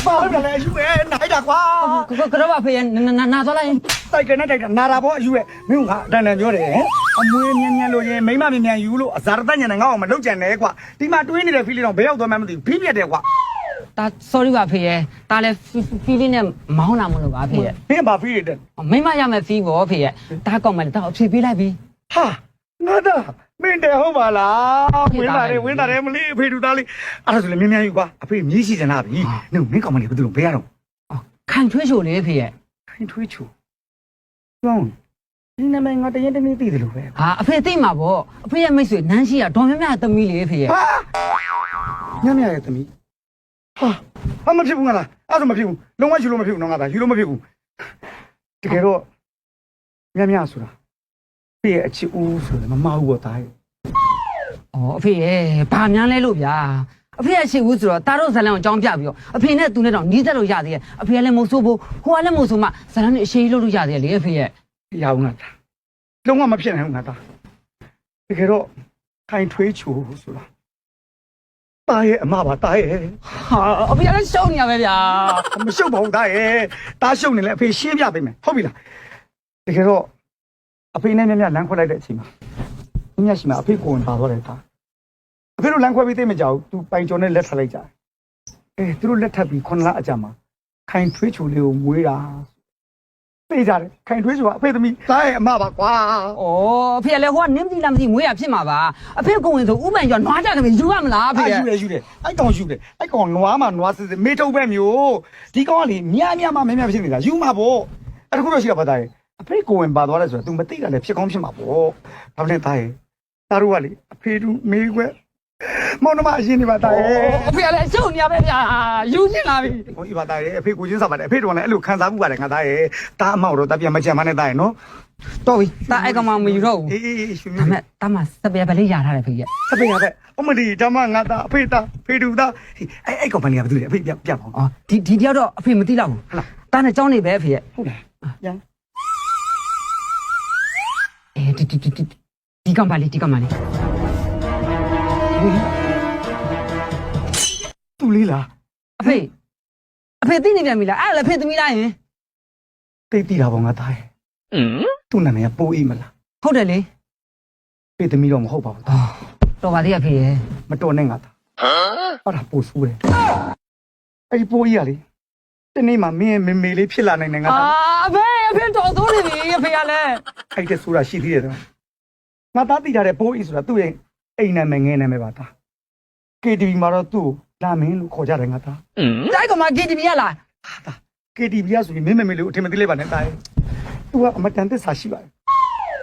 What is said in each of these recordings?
ဘာလဲအယူရဲ့နိုင်တာကွာ ကတော့ပါဖေးနာသွားလိုက် တိုက်ကနေတိုက်တာနာတာပေါ့အယူရဲ့မင်းကအတန်တန်ပြောတယ်အမွေးမြန်မြန်လို့ရင်မိမမြန်မြန်ယူလို့အဇာတညံနေငါ့အောင်မလုပ်ကြံနဲ့ကွာဒီမှာတွေးနေတဲ့ဖီလီတော့ဘယ်ရောက်သွားမှမသိဘူးဖီးပြက်တယ်ကွာ ဒါ sorry ပါဖေးရဲ့ဒါလည်း feeling နဲ့မောင်းလာမလို့ပါဖေးရဲ့ မင်းဘာဖီးရတဲ့ မိမရမယ် fee ပေါ့ဖေးရဲ့ဒါကောက်မှတော့အဖြေပေးလိုက်ပြီ ဟာငါတော့မင်းတယ်ဟုတ်ပါလားဝင်းလာတယ်မလေးအဖေတူသားလေးအဲ့ဒါဆိုလည်းမြန်မြန်ယူကွာအဖေမြည်ရှိကြလားပြီနင်မင်းကောင်မလေးဘယ်သူဘယ်ရတော့ ခံထွေးချိုလေဖေးရဲ့ ခိုင်းထွေးချူကျောင်းဒီနာမည်ငါတရင်တနည်းသိတယ်လို့ပဲ ဟာအဖေသိမှာပေါ့အဖေရဲ့မိတ်ဆွေနန်းရှိကဒေါ်မြမြသမီးလေဖေးရဲ့ ဟာညမြရဲ့သမီးဟာမဖြစ်ဘူးငါလားအဲ့ဒါမဖြစ်ဘူးလုံးဝယူလို့မဖြစ်ဘူးနော်ငါသားယူလို့မဖြစ်ဘူးတကယ်တော့ညမြဆိုတာပြည့်အချစ်ဦးဆိုတယ်မမဟုတ်ဘူးသားရဲ့ ဩအဖေရဲ့ဘာများလဲလို့ဗျာအဖေရဲ့ရှိဦးဆိုတော့တားတို့ဇလန်ကိုအကြောင်းပြပြီးတော့အဖေနဲ့သူနဲ့တော့နီးစပ်လို့ရသေးရဲ့အဖေကလည်းမဆိုးဘူးဟိုကလည်းမဆိုးမှဇလန်နဲ့အရှိကြီးလုပ်လို့ရသေးရဲ့လေအဖေရဲ့ ရအောင်ငါသားလုံးဝမဖြစ်နိုင်ဘူးငါသားတကယ်တော့ခိုင်ထွေးချူဆိုတာတားရဲ့အမပါတားရဲ့ ဟာအဖေကလည်းရှုံးနေရပဲဗျာ မရှုပ်ပါဘူးတားရဲ့တားရှုပ်နေလဲအဖေရှင်းပြပေးမယ်ဟုတ်ပြီလားတကယ်တော့အဖေနဲ့မြမြလမ်းခွဲလိုက်တဲ့အချိန်မှာမြမြရှိမှာအဖေကိုဝင်ပါတော့တယ်တားအဖေတို့လမ်းခွဲပြီးသိမကြောက်သူပိုင်ကျော်နဲ့လက်ထပ်လိုက်ကြတယ်သူတို့လက်ထပ်ပြီး9လအကြာမှာခိုင်ထွေးချူလေးကိုမွေးတာသိကြတယ်ခိုင်ထွေးချူကအဖေသမီးတားရဲ့အမပါကွာ ဩအဖေကလည်းဟိုကနင်းမသိလားမသိမွေးရဖြစ်မှာပါအဖေကိုဝင်ဆိုဥပန်ကျော်နွားကြတယ်ယူရမလားအဖေရဲ့ ယူတယ်အဲ့ကောင်ယူတယ်အဲ့ကောင်နွားမှနွားစစ်စစ်မေးထုတ်ပဲမျိုးဒီကောင်ကလေမြမမဖြစ်နေတာယူမှာပေါ့အဲ့ဒါခုတော့ရှိတာပါတာရဲ့အဖေကိုဝင်ပါသွားတယ်ဆိုတော့ तू မသိတာလည်းဖြစ်ကောင်းဖြစ်မှာပေါ့ဒါနဲ့တာရဲ့တာတို့ကလေအဖေတို့မေးခွက်မောင်နှမအရင်နေပါတာရဲ့ အဖေကလည်းရှုံးနေရပဲဗျာယူချင်လာပြီ ဟိုဤပါတာရဲ့အဖေကိုချင်းစားပါတယ်အဖေတို့ကလည်းအဲ့လိုခံစားမှုပါတယ်ငါတာရဲ့တာအမောက်တော့တပြန်မချမ်းမနဲ့တာရဲ့နော် တော်ပြီတာအဲ့ကောင်မှမယူတော့ဘူး အေးရွှေ ဒါမဲ့တာမစပယ်ပဲလေးရထားတယ်ဖေးရဲ့ စပယ်ရတဲ့အမဒီဓမ္မငါတာအဖေတာဖေတူတာအဲ့ကောင်မနေရဘာလို့လဲအဖေပြပါ อ๋อဒီတယောက်တော့အဖေမသိတော့ဘူးဟုတ်လားတာနဲ့ကြောင်းနေပဲအဖေရဲ့ ဟုတ်လားပြန် ဒီကောင်ပါလေဒီကောင်ပါလေ သူလေးလား အဖေသိနေပြန်ပြီလားအဲ့လည်းဖေသမီးလားယင် သိတိတာပေါ့ငါသားရဲ့သူ့နာမည်ကပိုးအေးမလား ဟုတ်တယ်လေ ဖေသမီးတော့မဟုတ်ပါဘူး တော်ပါသေးရဲ့ဖေရဲ့ မတော်နဲ့ငါသားဟာဒါပိုးဆိုးတယ်အဲ့ဒီပိုးကြီးကလေတနေ့မှမင်းမေမေလေးဖြစ်လာနိုင်တယ်ငါသား အဖေတော်သေးနေပြီအဖေကလည်း အဲ့တဲ့ဆိုတာရှိသေးတယ်တော့ငါသားသိထားတဲ့ပိုးအေးဆိုတာသူ့ရဲ့အိမ်နာမည်ငယ်နာမည်ပါသား KTV မှာတော့သူ့လာမင်းလို့ခေါ်ကြတယ်ငါသား တိုက်ကောင်မ KTV ရလား ဟာသား KTV ရဆိုရင်မင်းမေမေလေးကိုအထင်မသေးလိုက်ပါနဲ့သားရဲ့သူကအမတန်သစ္စာရှိပါတယ်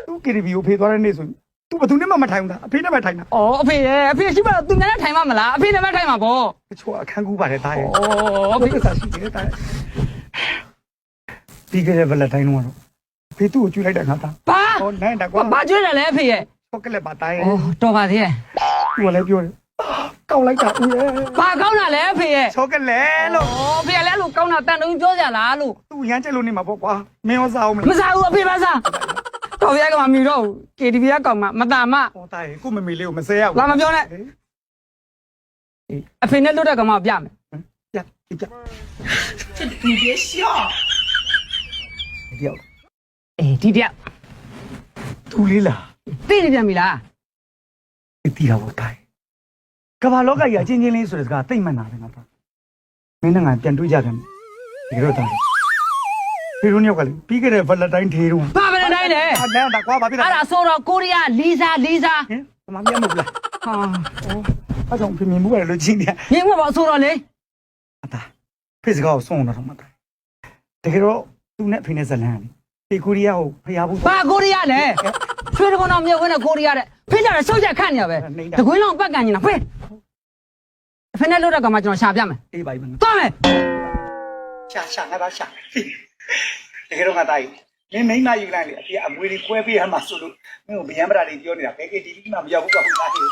သူ KTV ကိုဖေးသွားတဲ့နေ့ဆိုရင်သူဘယ်သူနဲ့မှမထိုင်ဘူးလားအဖေနဲ့မှထိုင်တာ ဩအဖေရဲ့အဖေရှိမှသူနဲ့ထိုင်မှမလားအဖေနဲ့မထိုင်မှာပေါ့ တချို့အခန်းကူးပါတယ်သားရဲ့ ဩအဖေ သစ္စာရှိတယ်သားရဲ့ဒီကနေ့ဗလက်တိုင်းတော့ဖေးသူ့ကိုကျွေးလိုက်တာငါသား ဘာ ဟောနိုင်တာကွာ ဘာကျွေးတယ်လဲအဖေရဲ့ ချောကလက်ပါသားရဲ့ ဩတော်ပါသေးရဲ့ သူကလည်းပြောတယ်ကောက်လိုက်တာဦးရဲ့ ဘာကောင်းတာလဲအဖေရဲ့ ချောကလက်လို့ အဖေကလည်းအဲ့လိုကောင်းတာတန်တုံးပြောကြလားလို့ သူရမ်းချက်လို့နေမှာပေါ့ကွာမင်းရောစားအောင်မ မ လား စားဘူးအဖေမစားတော်ပြကမှမြူတော့ KTV ကကောင်မတာမ ဟောသားရဲ့ကိုမမေလေးကိုမဆဲရဘူး လာမပြောနဲ့အဖေနဲ့လွတ်တဲ့ကောင်မပြမယ် ပြပြ 你别笑。 ဒီရောက် အေးဒီတယောက် သူလေးလား သိနေပြန်ပြီလား တီးတာပေါ့သားကဘာလောကကြီးအချင်းချင်းလေးဆိုတဲ့စကားသိမ့်မှန်တာပဲငါသားမင်းနဲ့ငါပြန်တွေ့ကြပြန်ဒီလိုသားဖေရိုးညောက်ကလေပြီးခဲ့တဲ့ဗလက်တိုင်းထေးတော့ ဘာပဲတိုင်းလဲ ဟာလမ်းတာကွာဘာဖြစ်လဲ အဲ့ဒါဆိုတော့ကိုရီးယားလီဇာ ဟင်ဘာမှမရမဘူးလား ဟာ အဲ့ကြောင့်ဖေမြင်မှုရတယ်လို့ချင်းတယ် မြင်မှာပါဆိုတော့လေ အတာဖေစကားကိုဆုံးတော့မှတာတကယ်တော့သူနဲ့ဖေနဲ့ဇလန်းဖေကိုရီးယားကိုဖျားဖို့ ဘာကိုရီးယားလဲချွေးတကုန်းတော်မြုပ်ဝင်းတဲ့ကိုရီးယားတဲ့ဖေးကြတယ်ဆုတ်ချက်ခန့်နေရပဲတကွင်းလုံးပတ်ကန်နေတာဖေးအဖေနဲ့လွတ်တဲ့ကောင်မကျွန်တော်ရှာပြမယ် အေးပါပြီ သွားမယ် ရှာငါသားရှာတကယ်တော့ငါသားကြီးမင်းမိန်းမယူလိုက်လေအဖေအမွေလေးကွဲပေးရမှာဆိုလို့မင်းကိုဗျံပရာတွေပြောနေတာဘယ်ကေတီဗီမှမရောက်ဘူးကွာဟုတ်သားကြီး